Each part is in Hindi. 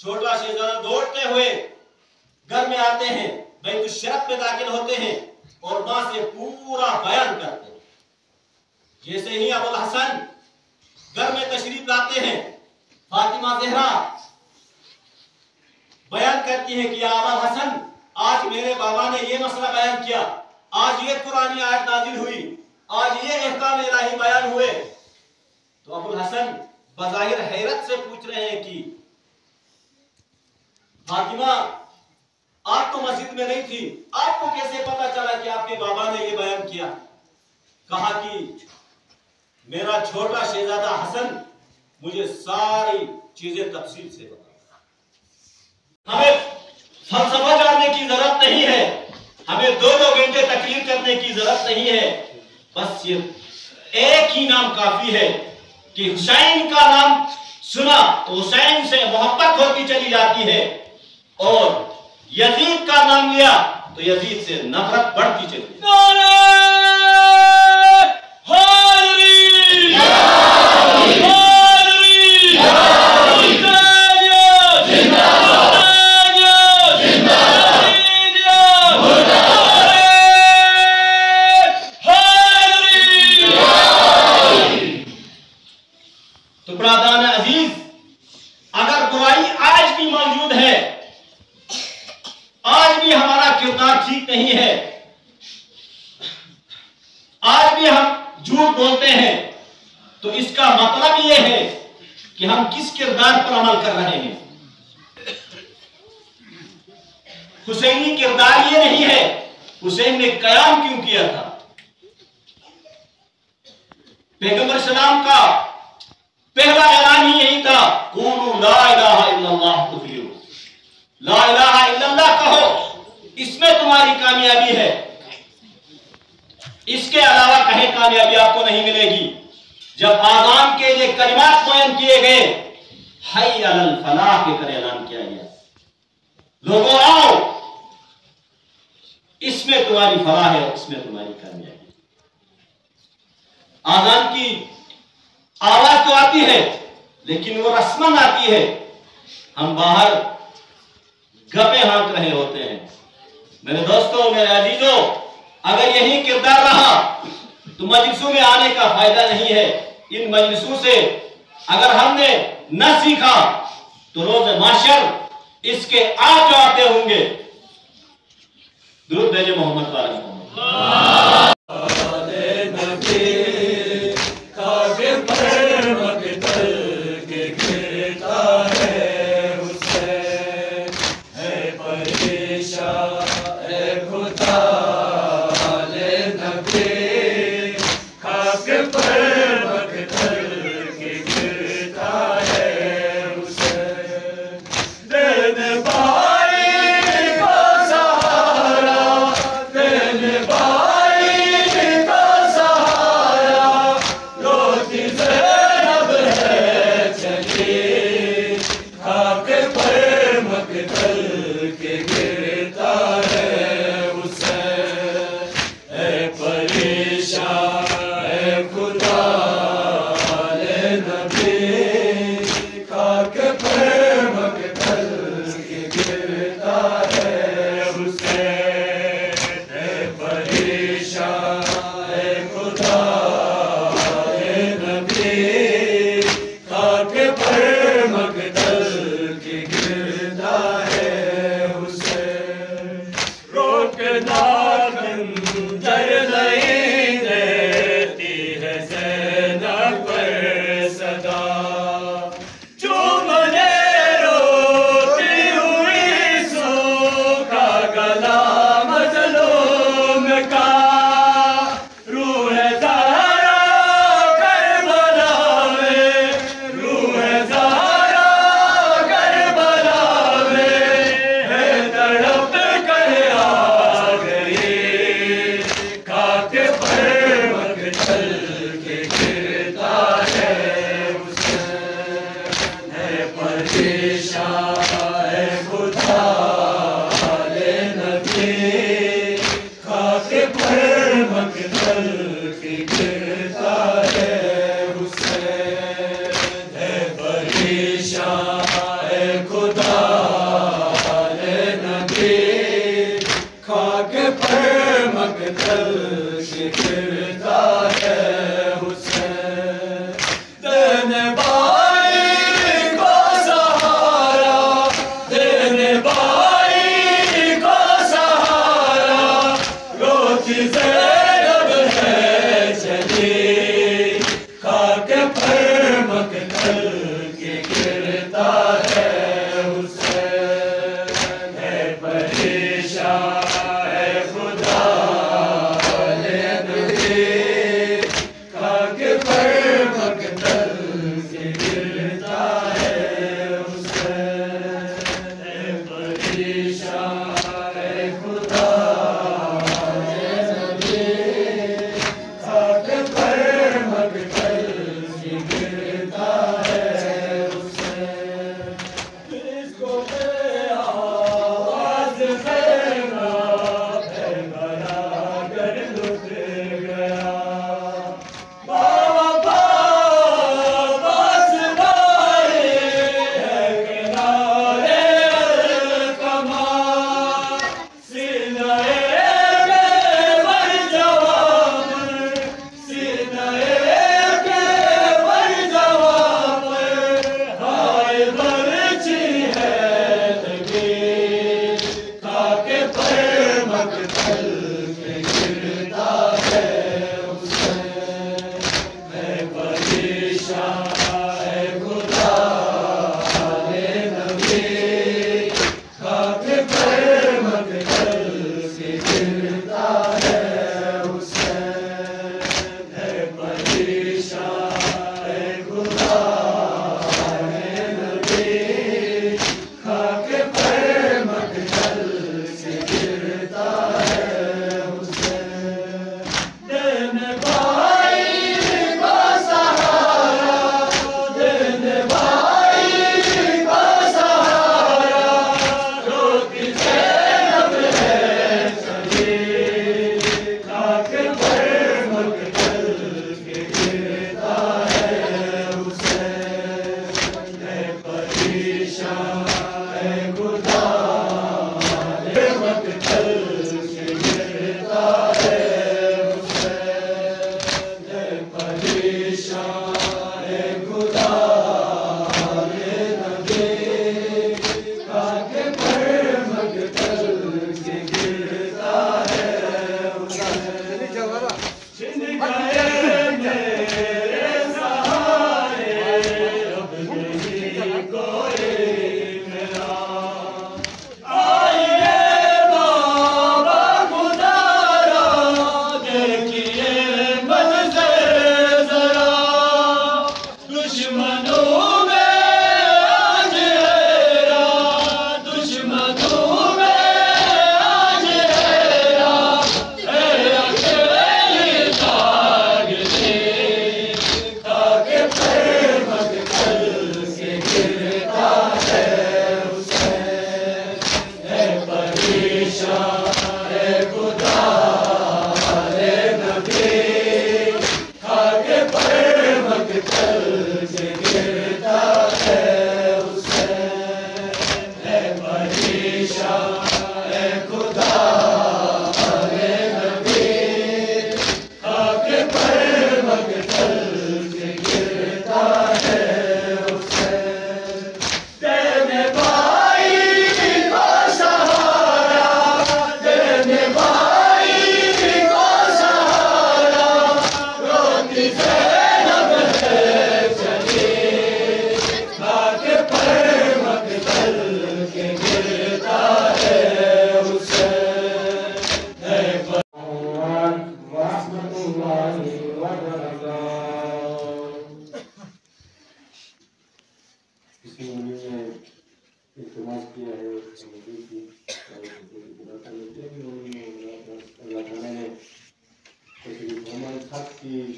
छोटा शेहजादा दौड़ते हुए घर में आते हैं, बैतुल शरफ में दाखिल होते हैं और मां से पूरा बयान करते हैं। जैसे ही अबुल हसन घर में तशरीफ लाते हैं, फातिमा ज़हरा बयान करती है कि या अबुल हसन, आज मेरे बाबा ने ये मसला बयान किया, आज ये कुरानी आयत नाजिल हुई, आज ये अहकाम इलाही बयान हुए। तो अबुल हसन बज़ाहिर हैरत से पूछ रहे हैं कि फातिमा, आप तो मस्जिद में नहीं थी, आपको कैसे पता चला कि आपके बाबा ने ये बयान किया? कहा कि मेरा छोटा शहजादा हसन मुझे सारी चीजें तफसील से बताता। हमें फलसफा जानने की जरूरत नहीं है, हमें 2-2 घंटे तकरीर करने की जरूरत नहीं है, बस सिर्फ एक ही नाम काफी है कि हुसैन का नाम सुना तो हुसैन से मोहब्बत होती चली जाती है, और यजीद का नाम लिया तो यजीद से नफरत बढ़ती चली। तो ब्रादरान अजीज, अगर बुराई आज भी मौजूद है, आज भी हमारा किरदार ठीक नहीं है, आज भी हम झूठ बोलते हैं, तो इसका मतलब यह है कि हम किस किरदार पर अमल कर रहे हैं। हुसैनी किरदार ये नहीं है हुसैन ने कयाम क्यों किया था। पैगंबर सलाम का पहला ऐलान ही यही था, कूलू ला इलाहा इल्लल्लाह तुफ्लिहू, ला इलाहा इल्लल्लाह कहो, इसमें तुम्हारी कामयाबी है, इसके अलावा कहीं कामयाबी आपको नहीं मिलेगी। जब आज़ान के लिए कलिमात बयान किए गए, हय अलल फलाह के कर ऐलान किया गया, लोगों आओ, इसमें तुम्हारी फलाह है, इसमें तुम्हारी कामयाबी। आज़ान की आवाज तो आती है, लेकिन वो रस्मन आती है, हम बाहर गपे हाँक रहे होते हैं। मेरे दोस्तों, मेरे अजीजों, अगर यही किरदार रहा तो मजलिसों में आने का फायदा नहीं है। इन मजलिसों से अगर हमने न सीखा तो रोज माशर इसके आप जो आते होंगे। दुरूद भेजे मोहम्मद वाले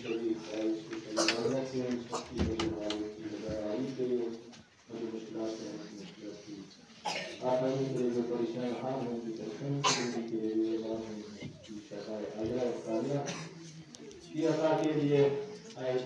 सभी उसकी संभावना से शक्ति बड़ी वालों की लगाई गई बड़ी मुश्किलात है मुश्किल की आप हमें मेरे जो परेशान हाल हैं कि दर्शन के लिए की शफाए अल्लाह ताला की अता के लिए आए